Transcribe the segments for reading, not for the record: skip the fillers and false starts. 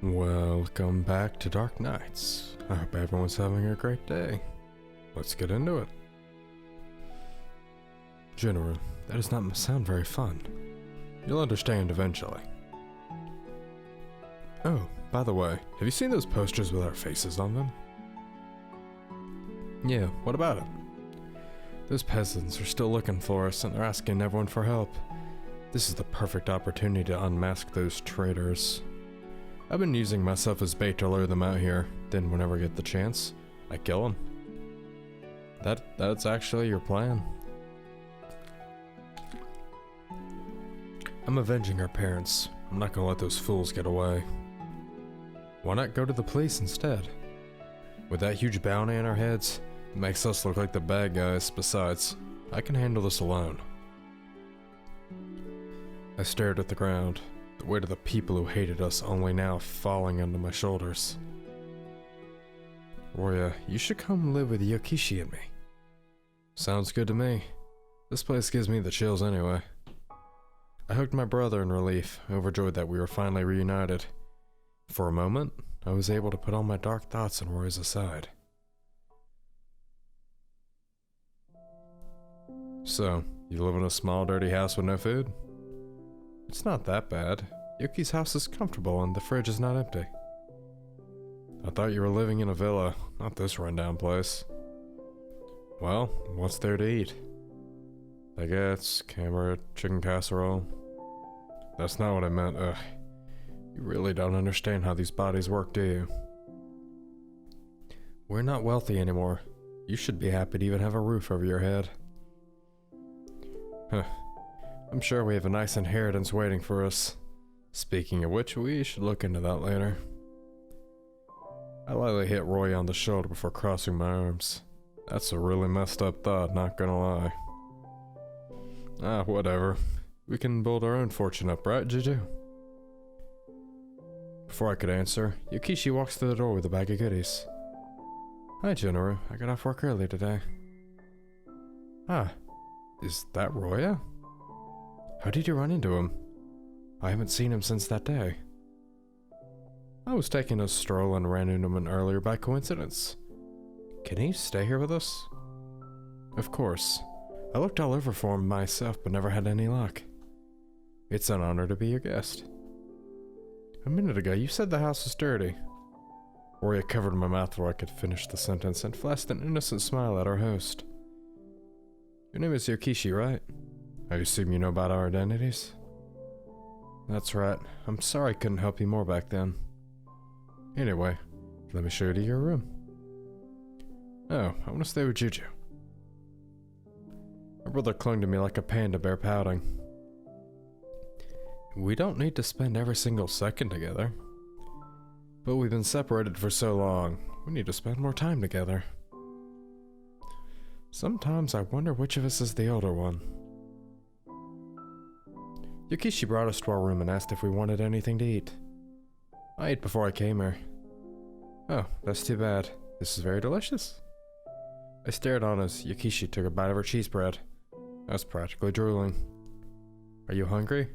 Welcome back to Dark Nights. I hope everyone's having a great day. Let's get into it. General, that does not sound very fun. You'll understand eventually. Oh, by the way, have you seen those posters with our faces on them? Yeah, what about it? Those peasants are still looking for us and they're asking everyone for help. This is the perfect opportunity to unmask those traitors. I've been using myself as bait to lure them out here, then whenever I get the chance, I kill them. That's actually your plan. I'm avenging our parents. I'm not gonna let those fools get away. Why not go to the police instead? With that huge bounty on our heads, it makes us look like the bad guys. Besides, I can handle this alone. I stared at the ground, the weight of the people who hated us only now falling onto my shoulders. Roya, you should come live with Yokishi and me. Sounds good to me. This place gives me the chills anyway. I hugged my brother in relief, overjoyed that we were finally reunited. For a moment, I was able to put all my dark thoughts and worries aside. So, you live in a small dirty house with no food? It's not that bad. Yuki's house is comfortable and the fridge is not empty. I thought you were living in a villa, not this rundown place. Well, what's there to eat? Baguettes, camera, chicken casserole. That's not what I meant. You really don't understand how these bodies work, do you? We're not wealthy anymore. You should be happy to even have a roof over your head. Huh. I'm sure we have a nice inheritance waiting for us. Speaking of which, we should look into that later. I lightly hit Roy on the shoulder before crossing my arms. That's a really messed up thought, not gonna lie. Ah, whatever. We can build our own fortune up, right, Juju? Before I could answer, Yokishi walks through the door with a bag of goodies. Hi, General. I got off work early today. Ah, is that Roya? How did you run into him? I haven't seen him since that day. I was taking a stroll and ran into him earlier by coincidence. Can he stay here with us? Of course. I looked all over for him myself but never had any luck. It's an honor to be your guest. A minute ago you said the house was dirty. Roya covered my mouth before I could finish the sentence and flashed an innocent smile at our host. Your name is Yokishi, right? I assume you know about our identities? That's right. I'm sorry I couldn't help you more back then. Anyway, let me show you to your room. Oh, I want to stay with Juju. My brother clung to me like a panda bear pouting. We don't need to spend every single second together. But we've been separated for so long, we need to spend more time together. Sometimes I wonder which of us is the older one. Yokishi brought us to our room and asked if we wanted anything to eat. I ate before I came here. Oh, that's too bad. This is very delicious. I stared on as Yokishi took a bite of her cheese bread. I was practically drooling. Are you hungry?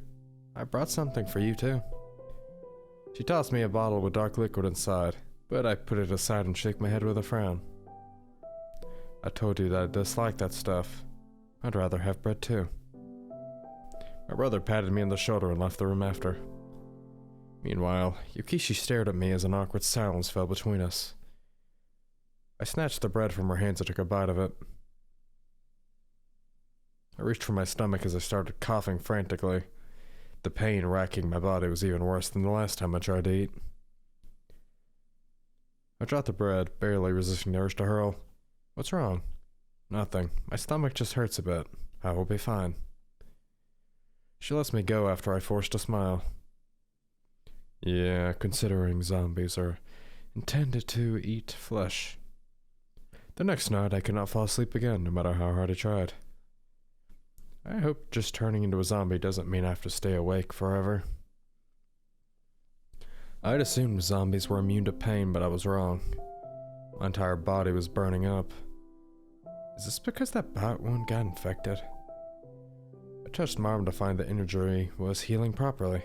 I brought something for you too. She tossed me a bottle with dark liquid inside, but I put it aside and shook my head with a frown. I told you that I dislike that stuff. I'd rather have bread too. My brother patted me on the shoulder and left the room after. Meanwhile, Yokishi stared at me as an awkward silence fell between us. I snatched the bread from her hands and took a bite of it. I reached for my stomach as I started coughing frantically. The pain racking my body was even worse than the last time I tried to eat. I dropped the bread, barely resisting the urge to hurl. What's wrong? Nothing. My stomach just hurts a bit. I will be fine. She lets me go after I forced a smile. Yeah, considering zombies are intended to eat flesh. The next night I could not fall asleep again, no matter how hard I tried. I hope just turning into a zombie doesn't mean I have to stay awake forever. I'd assumed zombies were immune to pain, but I was wrong. My entire body was burning up. Is this because that bite wound got infected? I touched my arm to find the injury was healing properly.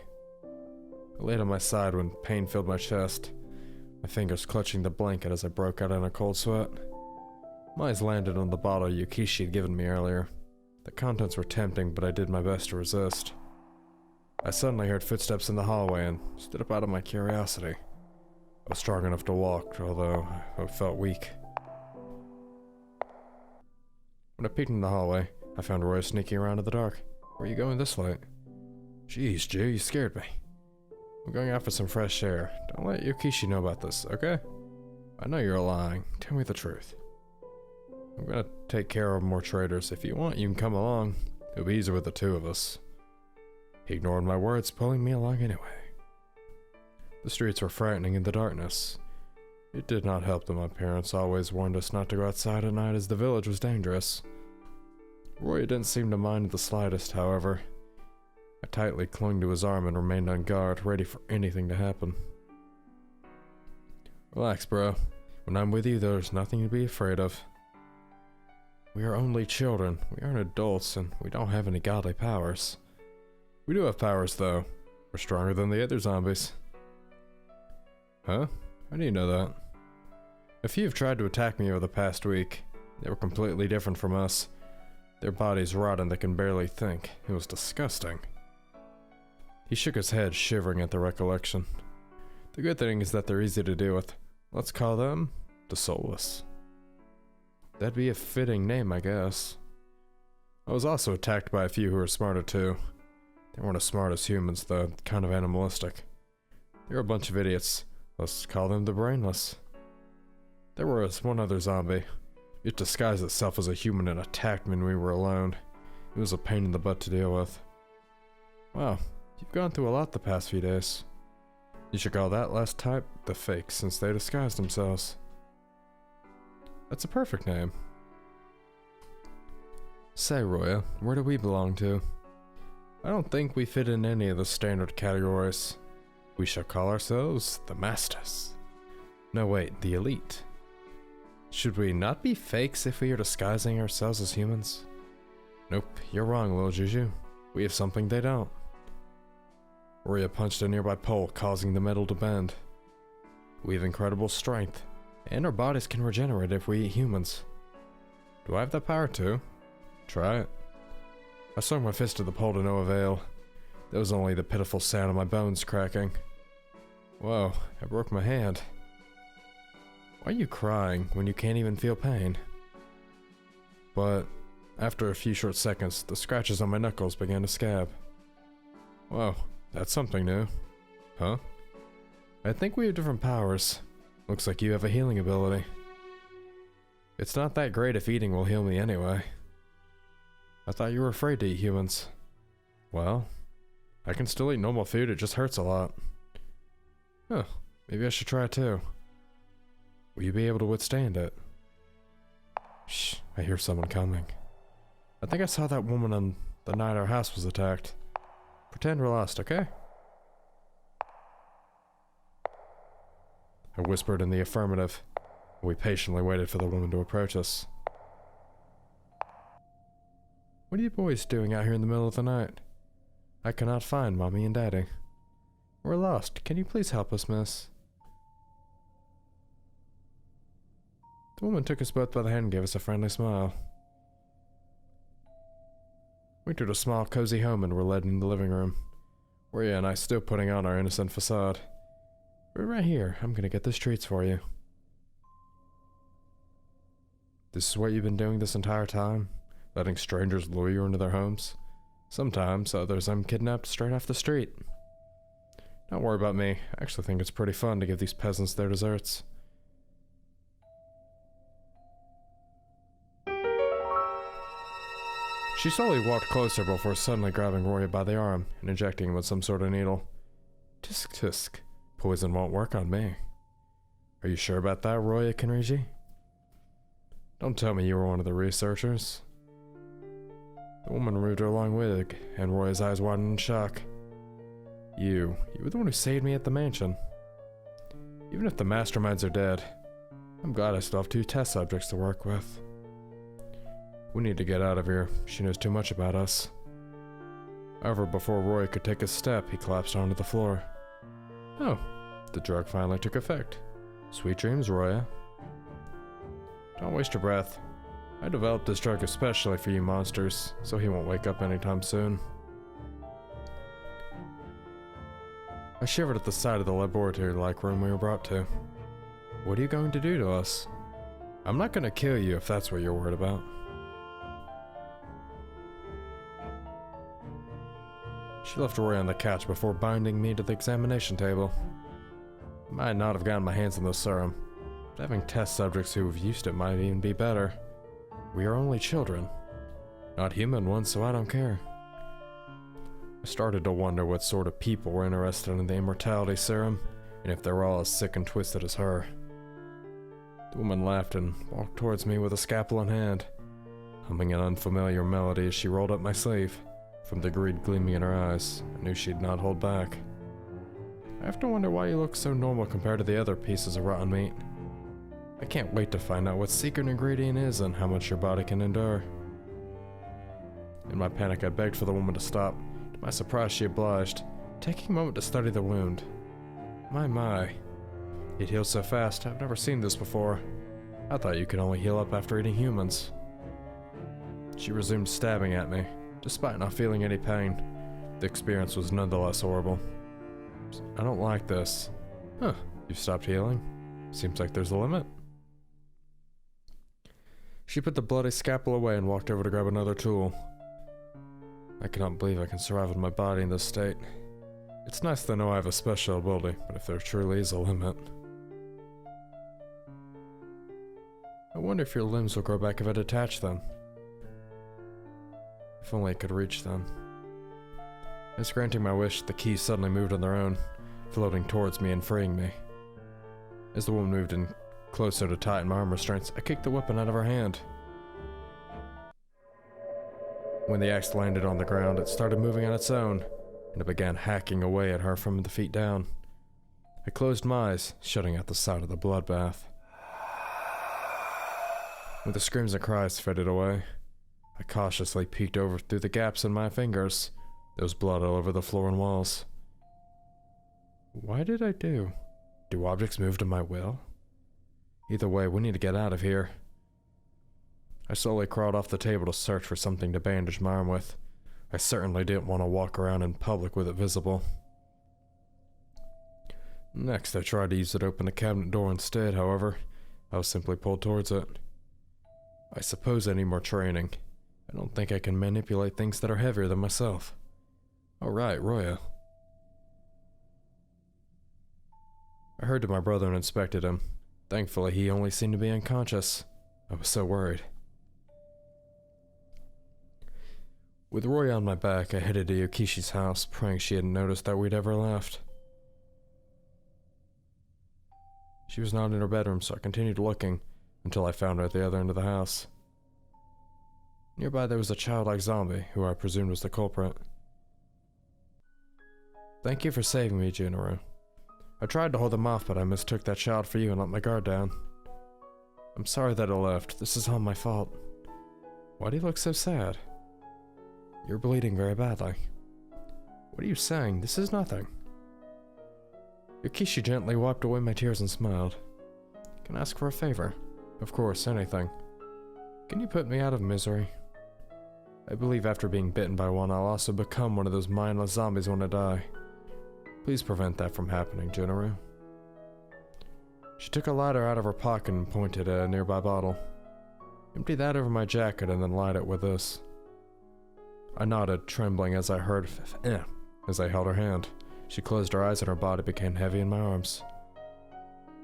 I laid on my side when pain filled my chest, my fingers clutching the blanket as I broke out in a cold sweat. My eyes landed on the bottle Yukishi had given me earlier. The contents were tempting, but I did my best to resist. I suddenly heard footsteps in the hallway and stood up out of my curiosity. I was strong enough to walk, although I felt weak. When I peeked in the hallway, I found Roya sneaking around in the dark. Where are you going this late? Jeez, Ju, you scared me. I'm going out for some fresh air. Don't let Yukishi know about this, okay? I know you're lying. Tell me the truth. I'm gonna take care of more traders. If you want, you can come along. It'll be easier with the two of us. He ignored my words, pulling me along anyway. The streets were frightening in the darkness. It did not help that my parents always warned us not to go outside at night as the village was dangerous. Roy didn't seem to mind the slightest, however. I tightly clung to his arm and remained on guard, ready for anything to happen. Relax, bro. When I'm with you, there's nothing to be afraid of. We are only children. We aren't adults, and we don't have any godly powers. We do have powers, though. We're stronger than the other zombies. Huh? How do you know that? A few have tried to attack me over the past week. They were completely different from us. Their bodies rot and they can barely think. It was disgusting. He shook his head, shivering at the recollection. The good thing is that they're easy to deal with. Let's call them the Soulless. That'd be a fitting name, I guess. I was also attacked by a few who were smarter too. They weren't as smart as humans, though, kind of animalistic. They were a bunch of idiots. Let's call them the Brainless. There was one other zombie. It disguised itself as a human and attacked me when we were alone. It was a pain in the butt to deal with. Wow, you've gone through a lot the past few days. You should call that last type the Fake, since they disguised themselves. That's a perfect name. Say, Roya, where do we belong to? I don't think we fit in any of the standard categories. We shall call ourselves the Masters. No, wait, the Elite. Should we not be fakes if we are disguising ourselves as humans? Nope, you're wrong, little Juju. We have something they don't. Roya punched a nearby pole, causing the metal to bend. We have incredible strength, and our bodies can regenerate if we eat humans. Do I have that power too? Try it. I swung my fist at the pole to no avail. There was only the pitiful sound of my bones cracking. Whoa, I broke my hand. Why are you crying when you can't even feel pain? But after a few short seconds, the scratches on my knuckles began to scab. Whoa, that's something new. Huh? I think we have different powers. Looks like you have a healing ability. It's not that great if eating will heal me anyway. I thought you were afraid to eat humans. Well, I can still eat normal food, it just hurts a lot. Huh, maybe I should try it too. Will you be able to withstand it? Shh, I hear someone coming. I think I saw that woman on the night our house was attacked. Pretend we're lost, okay? I whispered in the affirmative. We patiently waited for the woman to approach us. What are you boys doing out here in the middle of the night? I cannot find Mommy and Daddy. We're lost. Can you please help us, miss? The woman took us both by the hand and gave us a friendly smile. We entered a small, cozy home and were led into the living room. Roya and I still putting on our innocent facade. We're right here. I'm gonna get the treats for you. This is what you've been doing this entire time? Letting strangers lure you into their homes? Sometimes, others I'm kidnapped straight off the street. Don't worry about me. I actually think it's pretty fun to give these peasants their desserts. She slowly walked closer before suddenly grabbing Roya by the arm and injecting him with some sort of needle. Tisk tisk. Poison won't work on me. Are you sure about that, Roya Kenriji? Don't tell me you were one of the researchers. The woman removed her long wig, and Roya's eyes widened in shock. You were the one who saved me at the mansion. Even if the masterminds are dead, I'm glad I still have 2 test subjects to work with. We need to get out of here. She knows too much about us. However, before Roy could take a step, he collapsed onto the floor. Oh, the drug finally took effect. Sweet dreams, Roya. Don't waste your breath. I developed this drug especially for you monsters, so he won't wake up anytime soon. I shivered at the sight of the laboratory-like room we were brought to. What are you going to do to us? I'm not going to kill you if that's what you're worried about. She left Roy on the couch before binding me to the examination table. I might not have gotten my hands on the serum, but having test subjects who have used it might even be better. We are only children. Not human ones, so I don't care. I started to wonder what sort of people were interested in the immortality serum, and if they were all as sick and twisted as her. The woman laughed and walked towards me with a scalpel in hand, humming an unfamiliar melody as she rolled up my sleeve. From the greed gleaming in her eyes, I knew she'd not hold back. I have to wonder why you look so normal compared to the other pieces of rotten meat. I can't wait to find out what secret ingredient is and how much your body can endure. In my panic, I begged for the woman to stop. To my surprise, she obliged, taking a moment to study the wound. My. It healed so fast, I've never seen this before. I thought you could only heal up after eating humans. She resumed stabbing at me, despite not feeling any pain. The experience was nonetheless horrible. I don't like this. Huh, you've stopped healing? Seems like there's a limit. She put the bloody scalpel away and walked over to grab another tool. I cannot believe I can survive with my body in this state. It's nice to know I have a special ability, but if there truly is a limit. I wonder if your limbs will grow back if I detach them. If only I could reach them. As granting my wish, the keys suddenly moved on their own, floating towards me and freeing me. As the woman moved in closer to tighten my arm restraints, I kicked the weapon out of her hand. When the axe landed on the ground, it started moving on its own, and it began hacking away at her from the feet down. I closed my eyes, shutting out the sight of the bloodbath. When the screams and cries faded away, I cautiously peeked over through the gaps in my fingers. There was blood all over the floor and walls. Why did I do? Do objects move to my will? Either way, we need to get out of here. I slowly crawled off the table to search for something to bandage my arm with. I certainly didn't want to walk around in public with it visible. Next, I tried to use it to open the cabinet door instead, however. I was simply pulled towards it. I suppose I need more training. I don't think I can manipulate things that are heavier than myself. Oh right, Roya. I hurried to my brother and inspected him. Thankfully, he only seemed to be unconscious. I was so worried. With Roya on my back, I headed to Yokishi's house, praying she hadn't noticed that we'd ever left. She was not in her bedroom, so I continued looking until I found her at the other end of the house. Nearby there was a childlike zombie, who I presumed was the culprit. Thank you for saving me, Junoru. I tried to hold them off, but I mistook that child for you and let my guard down. I'm sorry that it left. This is all my fault. Why do you look so sad? You're bleeding very badly. What are you saying? This is nothing. Yokishi gently wiped away my tears and smiled. Can I ask for a favor? Of course, anything. Can you put me out of misery? I believe after being bitten by one, I'll also become one of those mindless zombies when I die. Please prevent that from happening, Junoru. She took a lighter out of her pocket and pointed at a nearby bottle. Empty that over my jacket and then light it with this. I nodded, trembling as I heard as I held her hand. She closed her eyes and her body became heavy in my arms.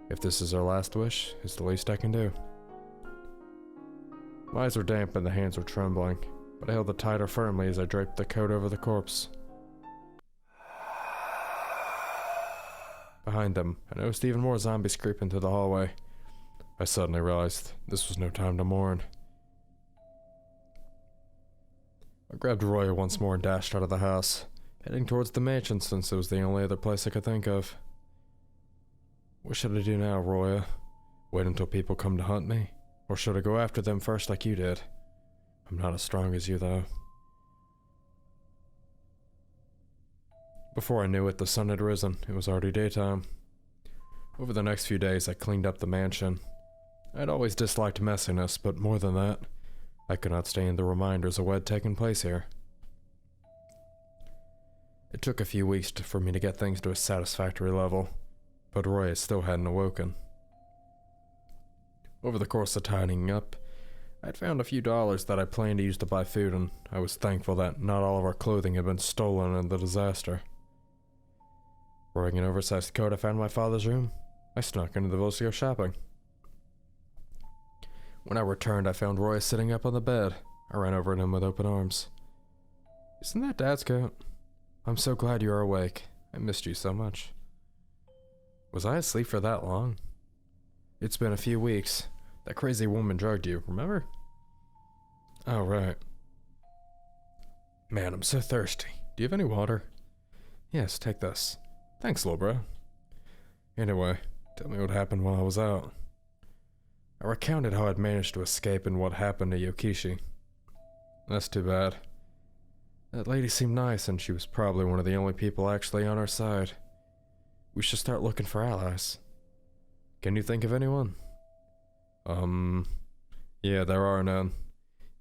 If this is her last wish, it's the least I can do. My eyes were damp and the hands were trembling, but I held the tighter firmly as I draped the coat over the corpse. Behind them, I noticed even more zombies creeping through the hallway. I suddenly realized this was no time to mourn. I grabbed Roya once more and dashed out of the house, heading towards the mansion since it was the only other place I could think of. What should I do now, Roya? Wait until people come to hunt me? Or should I go after them first like you did? I'm not as strong as you, though. Before I knew it, the sun had risen. It was already daytime. Over the next few days, I cleaned up the mansion. I'd always disliked messiness, but more than that, I could not stand the reminders of what had taken place here. It took a few weeks for me to get things to a satisfactory level, but Roya still hadn't awoken. Over the course of tidying up, I'd found a few dollars that I planned to use to buy food, and I was thankful that not all of our clothing had been stolen in the disaster. Wearing an oversized coat I found in my father's room, I snuck into the village to go shopping. When I returned, I found Roy sitting up on the bed. I ran over to him with open arms. "Isn't that Dad's coat? I'm so glad you are awake. I missed you so much." Was I asleep for that long? It's been a few weeks. That crazy woman drugged you, remember? Oh, right. Man, I'm so thirsty. Do you have any water? Yes, take this. Thanks, little bro. Anyway, tell me what happened while I was out. I recounted how I'd managed to escape and what happened to Yokishi. That's too bad. That lady seemed nice, and she was probably one of the only people actually on our side. We should start looking for allies. Can you think of anyone? Yeah, there are none.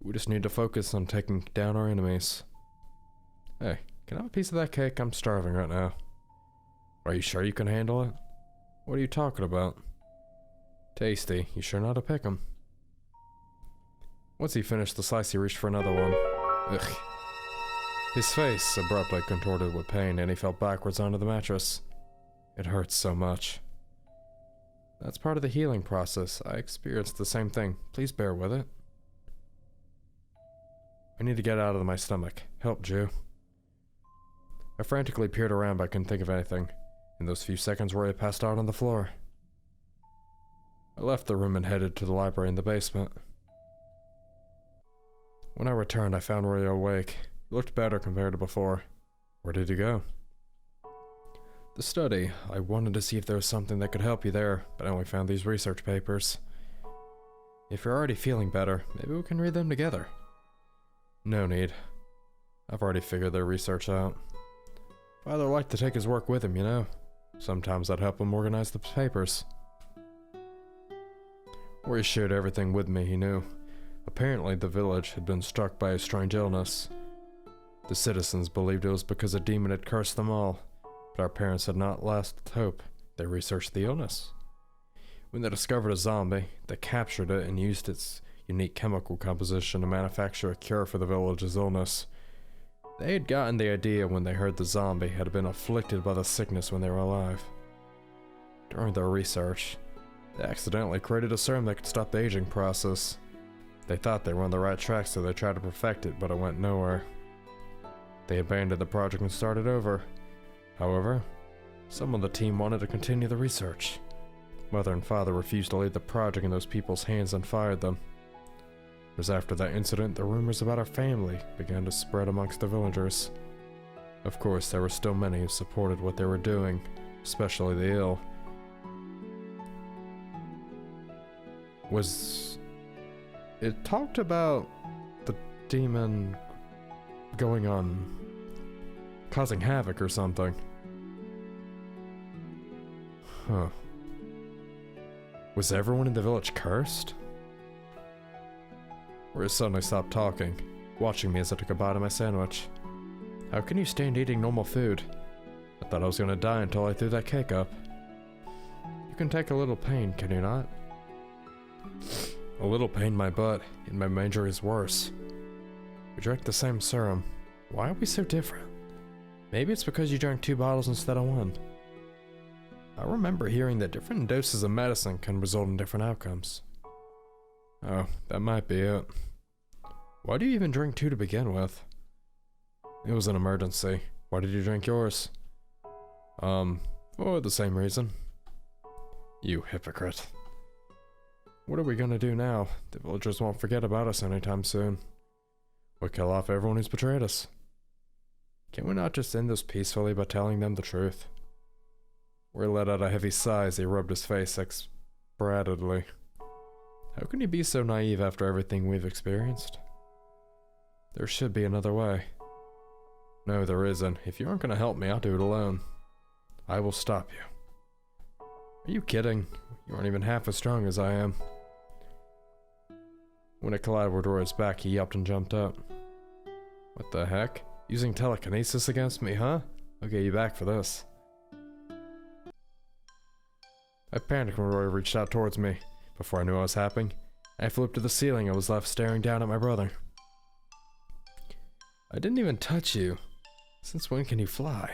We just need to focus on taking down our enemies. Hey, can I have a piece of that cake? I'm starving right now. Are you sure you can handle it? What are you talking about? Tasty. You sure know how to pick 'em? Once he finished the slice, he reached for another one. Ugh. His face abruptly contorted with pain, and he fell backwards onto the mattress. It hurts so much. That's part of the healing process. I experienced the same thing. Please bear with it. I need to get out of my stomach. Help, Jew. I frantically peered around, but I couldn't think of anything. In those few seconds, Roy passed out on the floor. I left the room and headed to the library in the basement. When I returned, I found Roy awake. He looked better compared to before. Where did he go? The study. I wanted to see if there was something that could help you there, but I only found these research papers. If you're already feeling better, maybe we can read them together. No need. I've already figured their research out. Father liked to take his work with him, you know. Sometimes I'd help him organize the papers. Roy shared everything with me he knew. Apparently, the village had been struck by a strange illness. The citizens believed it was because a demon had cursed them all, but our parents had not lost hope. They researched the illness. When they discovered a zombie, they captured it and used its unique chemical composition to manufacture a cure for the village's illness. They had gotten the idea when they heard the zombie had been afflicted by the sickness when they were alive. During their research, they accidentally created a serum that could stop the aging process. They thought they were on the right track, so they tried to perfect it, but it went nowhere. They abandoned the project and started over. However, some of the team wanted to continue the research. Mother and father refused to leave the project in those people's hands and fired them. It was after that incident the rumors about our family began to spread amongst the villagers. Of course, there were still many who supported what they were doing, especially the ill. It talked about the demon going on, causing havoc or something. Huh. Was everyone in the village cursed? Roy suddenly stopped talking, watching me as I took a bite of my sandwich. How can you stand eating normal food? I thought I was gonna die until I threw that cake up. You can take a little pain, can you not? A little pain in my butt, and my injury is worse. We drank the same serum. Why are we so different? Maybe it's because you drank 2 bottles instead of 1. I remember hearing that different doses of medicine can result in different outcomes. Oh, that might be it. Why do you even drink 2 to begin with? It was an emergency. Why did you drink yours? For the same reason. You hypocrite. What are we gonna do now? The villagers won't forget about us anytime soon. We'll kill off everyone who's betrayed us. Can we not just end this peacefully by telling them the truth? Roy let out a heavy sigh as he rubbed his face exasperatingly. How can you be so naive after everything we've experienced? There should be another way. No, there isn't. If you aren't gonna help me, I'll do it alone. I will stop you. Are you kidding? You aren't even half as strong as I am. When it collided with Roy's back, he yelped and jumped up. What the heck? Using telekinesis against me, huh? I'll get you back for this. I panicked when Roy reached out towards me. Before I knew what was happening, I flew up to the ceiling and was left staring down at my brother. I didn't even touch you. Since when can you fly?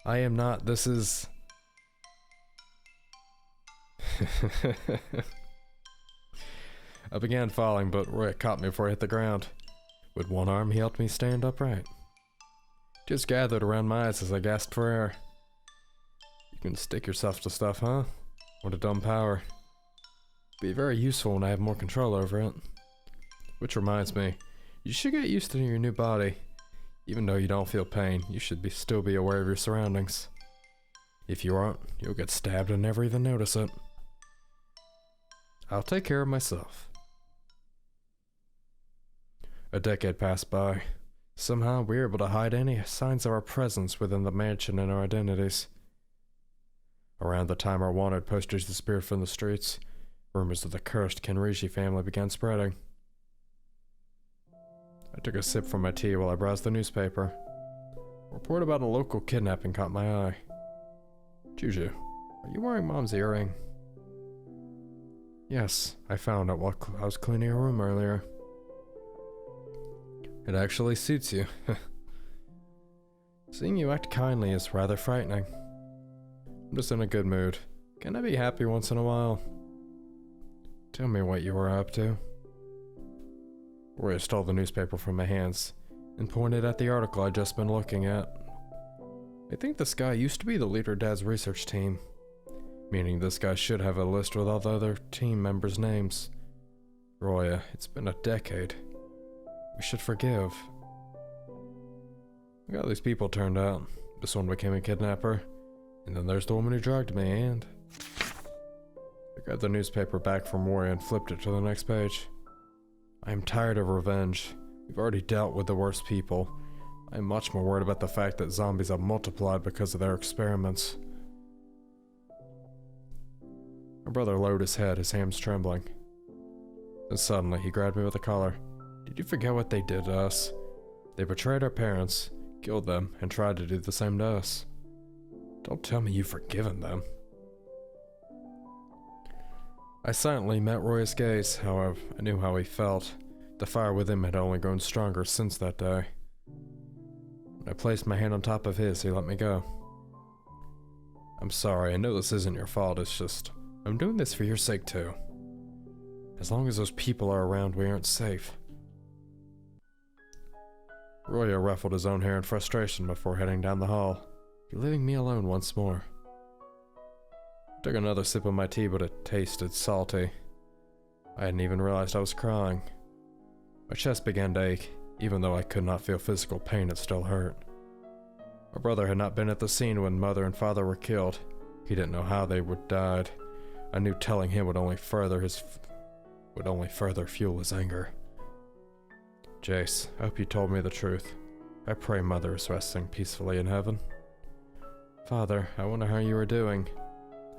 I am not. This is... I began falling, but Roy caught me before I hit the ground. With one arm, he helped me stand upright. Just gathered around my eyes as I gasped for air. You can stick yourself to stuff, huh? What a dumb power. Be very useful when I have more control over it. Which reminds me, you should get used to your new body. Even though you don't feel pain, you should still be aware of your surroundings. If you aren't, you'll get stabbed and never even notice it. I'll take care of myself. A decade passed by. Somehow we were able to hide any signs of our presence within the mansion and our identities. Around the time our wanted posters disappeared from the streets, rumors of the cursed Kenrishi family began spreading. I took a sip from my tea while I browsed the newspaper. A report about a local kidnapping caught my eye. Juju, are you wearing Mom's earring? Yes, I found it while I was cleaning her room earlier. It actually suits you. Seeing you act kindly is rather frightening. I'm just in a good mood. Can I be happy once in a while? Tell me what you were up to. Roy stole the newspaper from my hands and pointed at the article I'd just been looking at. I think this guy used to be the leader of Dad's research team, meaning this guy should have a list with all the other team members' names. Roya, it's been a decade. We should forgive. Look how these people turned out. This one became a kidnapper, and then there's the woman who drugged me, and... I grabbed the newspaper back from Roy and flipped it to the next page. I am tired of revenge. We've already dealt with the worst people. I am much more worried about the fact that zombies have multiplied because of their experiments. My brother lowered his head, his hands trembling. Then suddenly, he grabbed me with a collar. Did you forget what they did to us? They betrayed our parents, killed them, and tried to do the same to us. Don't tell me you've forgiven them. I silently met Roy's gaze, however, I knew how he felt. The fire within him had only grown stronger since that day. When I placed my hand on top of his, he let me go. I'm sorry, I know this isn't your fault, it's just, I'm doing this for your sake too. As long as those people are around, we aren't safe. Roya ruffled his own hair in frustration before heading down the hall. You're leaving me alone once more. I took another sip of my tea, but it tasted salty. I hadn't even realized I was crying. My chest began to ache. Even though I could not feel physical pain, it still hurt. My brother had not been at the scene when Mother and Father were killed. He didn't know how they would died. I knew telling him would only further fuel his anger. Jace, I hope you told me the truth. I pray Mother is resting peacefully in heaven. Father, I wonder how you are doing.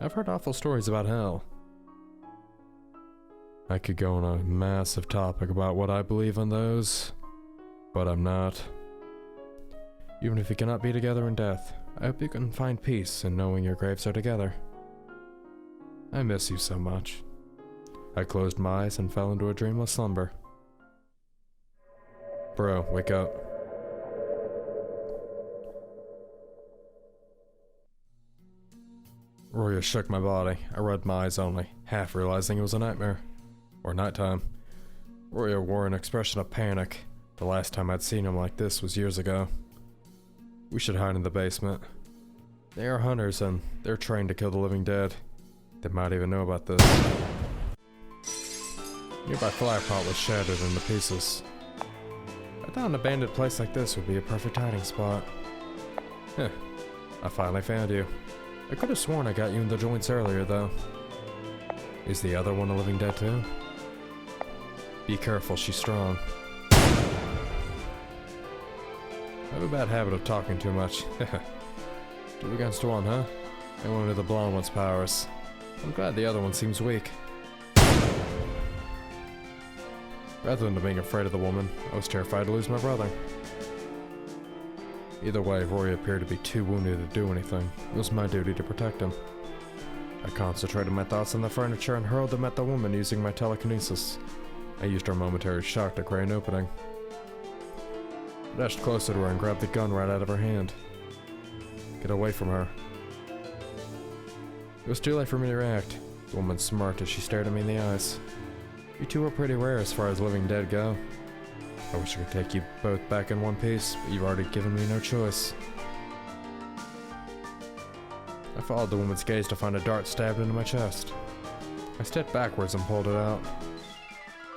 I've heard awful stories about hell. I could go on a massive topic about what I believe in those, but I'm not. Even if you cannot be together in death, I hope you can find peace in knowing your graves are together. I miss you so much. I closed my eyes and fell into a dreamless slumber. Bro, wake up. Roya shook my body. I rubbed my eyes only, half realizing it was a nightmare. Or nighttime. Roya wore an expression of panic. The last time I'd seen him like this was years ago. We should hide in the basement. They are hunters and they're trained to kill the living dead. They might even know about this. Nearby flower pot was shattered into pieces. I thought an abandoned place like this would be a perfect hiding spot. Heh, I finally found you. I could have sworn I got you in the joints earlier though. Is the other one a living dead too? Be careful, she's strong. I have a bad habit of talking too much. 2 against 1, huh? And one of the blonde one's powers. I'm glad the other one seems weak. Rather than being afraid of the woman, I was terrified to lose my brother. Either way, Rory appeared to be too wounded to do anything. It was my duty to protect him. I concentrated my thoughts on the furniture and hurled them at the woman using my telekinesis. I used her momentary shock to create an opening. I dashed closer to her and grabbed the gun right out of her hand. Get away from her. It was too late for me to react. The woman smirked as she stared at me in the eyes. You two are pretty rare as far as living dead go. I wish I could take you both back in one piece, but you've already given me no choice. I followed the woman's gaze to find a dart stabbed into my chest. I stepped backwards and pulled it out,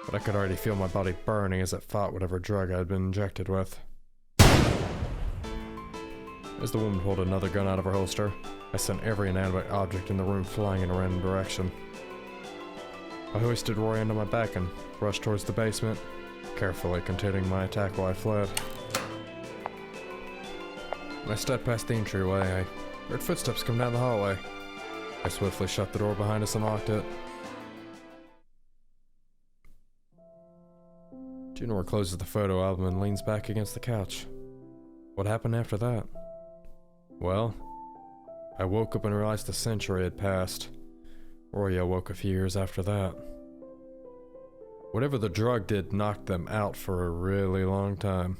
but I could already feel my body burning as it fought whatever drug I had been injected with. As the woman pulled another gun out of her holster, I sent every inanimate object in the room flying in a random direction. I hoisted Rory onto my back and rushed towards the basement, carefully containing my attack while I fled. When I stepped past the entryway, I heard footsteps come down the hallway. I swiftly shut the door behind us and locked it. Junor closes the photo album and leans back against the couch. What happened after that? Well, I woke up and realized a century had passed. Rory awoke a few years after that. Whatever the drug did knocked them out for a really long time.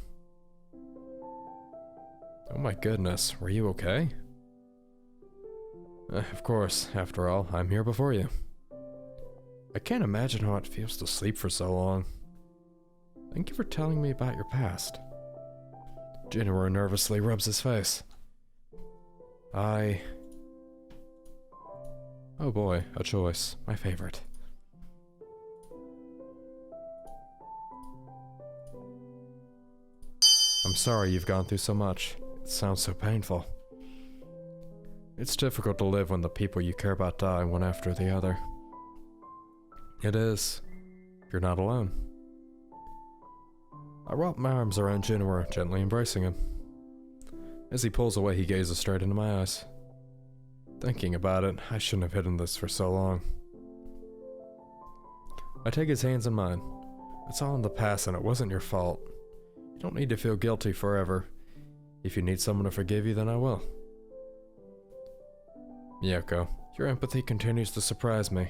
Oh my goodness, were you okay? Of course, after all, I'm here before you. I can't imagine how it feels to sleep for so long. Thank you for telling me about your past. Jinro nervously rubs his face. Oh boy, a choice. My favorite. I'm sorry you've gone through so much. It sounds so painful. It's difficult to live when the people you care about die one after the other. It is. You're not alone. I wrap my arms around Jinro, gently embracing him. As he pulls away, he gazes straight into my eyes. Thinking about it, I shouldn't have hidden this for so long. I take his hands in mine. It's all in the past and it wasn't your fault. You don't need to feel guilty forever. If you need someone to forgive you, then I will. Miyako, your empathy continues to surprise me.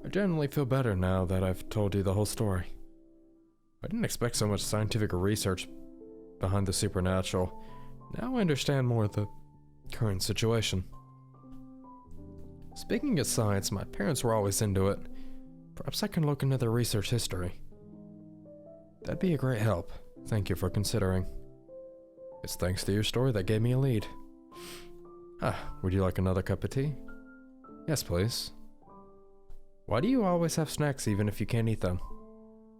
I genuinely feel better now that I've told you the whole story. I didn't expect so much scientific research behind the supernatural. Now I understand more of the current situation. Speaking of science, my parents were always into it. Perhaps I can look into their research history. That'd be a great help. Thank you for considering. It's thanks to your story that gave me a lead. Would you like another cup of tea? Yes, please. Why do you always have snacks even if you can't eat them?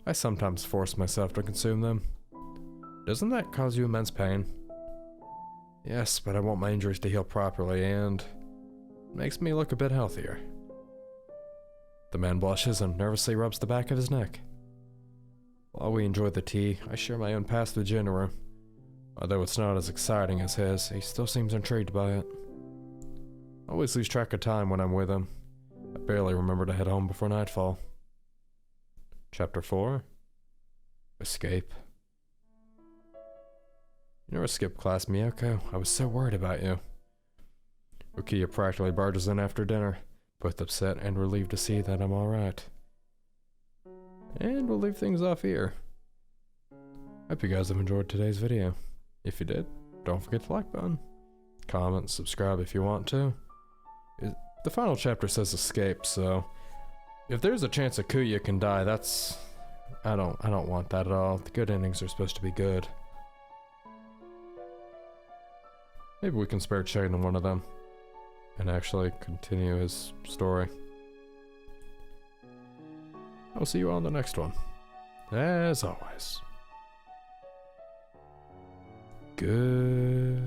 I sometimes force myself to consume them. Doesn't that cause you immense pain? Yes, but I want my injuries to heal properly and it makes me look a bit healthier. The man blushes and nervously rubs the back of his neck. While we enjoy the tea, I share my own past with Jinro. Although it's not as exciting as his, he still seems intrigued by it. I always lose track of time when I'm with him. I barely remember to head home before nightfall. Chapter 4. Escape. You never skipped class, Miyako. I was so worried about you. Rukia practically barges in after dinner, both upset and relieved to see that I'm alright. And we'll leave things off here. Hope you guys have enjoyed today's video. If you did, don't forget the like button. Comment, subscribe if you want to. The final chapter says escape, so if there's a chance Akuya can die, that's... I don't want that at all. The good endings are supposed to be good. Maybe we can spare Shane one of them and actually continue his story. I'll see you on the next one. As always. Goodbye.